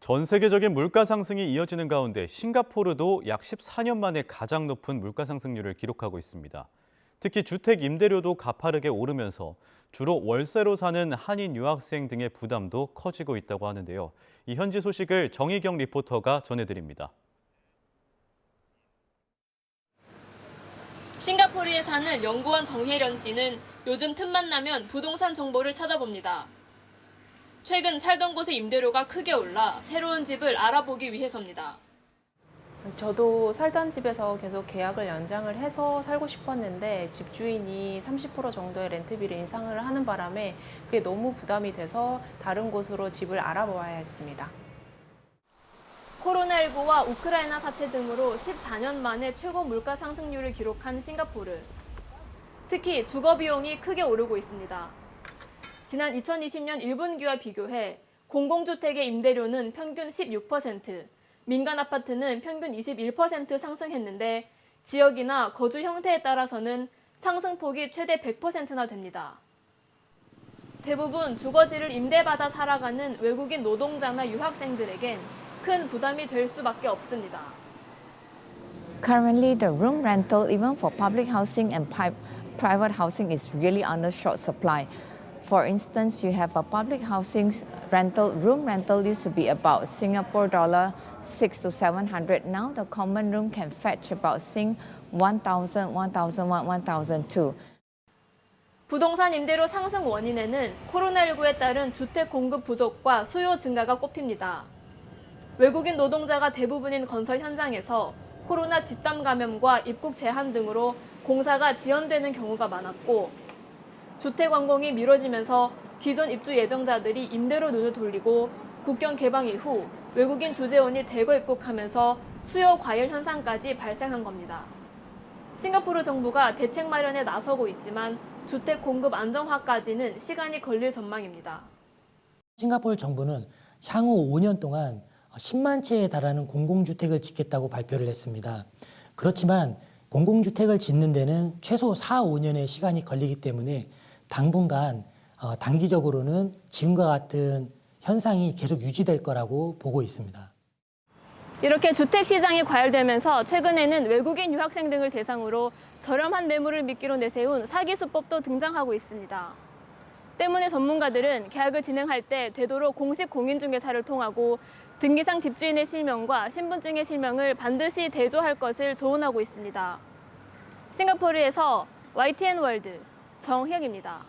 전 세계적인 물가 상승이 이어지는 가운데 싱가포르도 약 14년 만에 가장 높은 물가 상승률을 기록하고 있습니다. 특히 주택 임대료도 가파르게 오르면서 주로 월세로 사는 한인 유학생 등의 부담도 커지고 있다고 하는데요. 이 현지 소식을 정희경 리포터가 전해드립니다. 싱가포르에 사는 연구원 정혜련 씨는 요즘 틈만 나면 부동산 정보를 찾아봅니다. 최근 살던 곳의 임대료가 크게 올라 새로운 집을 알아보기 위해서입니다. 저도 살던 집에서 계속 계약을 연장을 해서 살고 싶었는데 집주인이 30% 정도의 렌트비를 인상을 하는 바람에 그게 너무 부담이 돼서 다른 곳으로 집을 알아봐야 했습니다. 코로나19와 우크라이나 사태 등으로 14년 만에 최고 물가 상승률을 기록한 싱가포르. 특히 주거 비용이 크게 오르고 있습니다. 지난 2020년 1분기와 비교해 공공주택의 임대료는 평균 16%, 민간 아파트는 평균 21% 상승했는데 지역이나 거주 형태에 따라서는 상승폭이 최대 100%나 됩니다. 대부분 주거지를 임대받아 살아가는 외국인 노동자나 유학생들에겐 큰 부담이 될 수밖에 없습니다. Currently, the room rental, even for public housing and private housing, is really under short supply. For instance, you have a public housing rental, room rental used to be about Singapore dollar 600 to 700. Now the common room can fetch about 1,000, 1,001, 1,002. 부동산 임대료 상승 원인에는 코로나19에 따른 주택 공급 부족과 수요 증가가 꼽힙니다. 외국인 노동자가 대부분인 건설 현장에서 코로나 집단 감염과 입국 제한 등으로 공사가 지연되는 경우가 많았고 주택 완공이 미뤄지면서 기존 입주 예정자들이 임대로 눈을 돌리고 국경 개방 이후 외국인 주재원이 대거 입국하면서 수요 과열 현상까지 발생한 겁니다. 싱가포르 정부가 대책 마련에 나서고 있지만 주택 공급 안정화까지는 시간이 걸릴 전망입니다. 싱가포르 정부는 향후 5년 동안 10만 채에 달하는 공공주택을 짓겠다고 발표를 했습니다. 그렇지만 공공주택을 짓는 데는 최소 4, 5년의 시간이 걸리기 때문에 당분간 단기적으로는 지금과 같은 현상이 계속 유지될 거라고 보고 있습니다. 이렇게 주택 시장이 과열되면서 최근에는 외국인 유학생 등을 대상으로 저렴한 매물을 미끼로 내세운 사기 수법도 등장하고 있습니다. 때문에 전문가들은 계약을 진행할 때 되도록 공식 공인중개사를 통하고 등기상 집주인의 실명과 신분증의 실명을 반드시 대조할 것을 조언하고 있습니다. 싱가포르에서 YTN 월드 정희영입니다.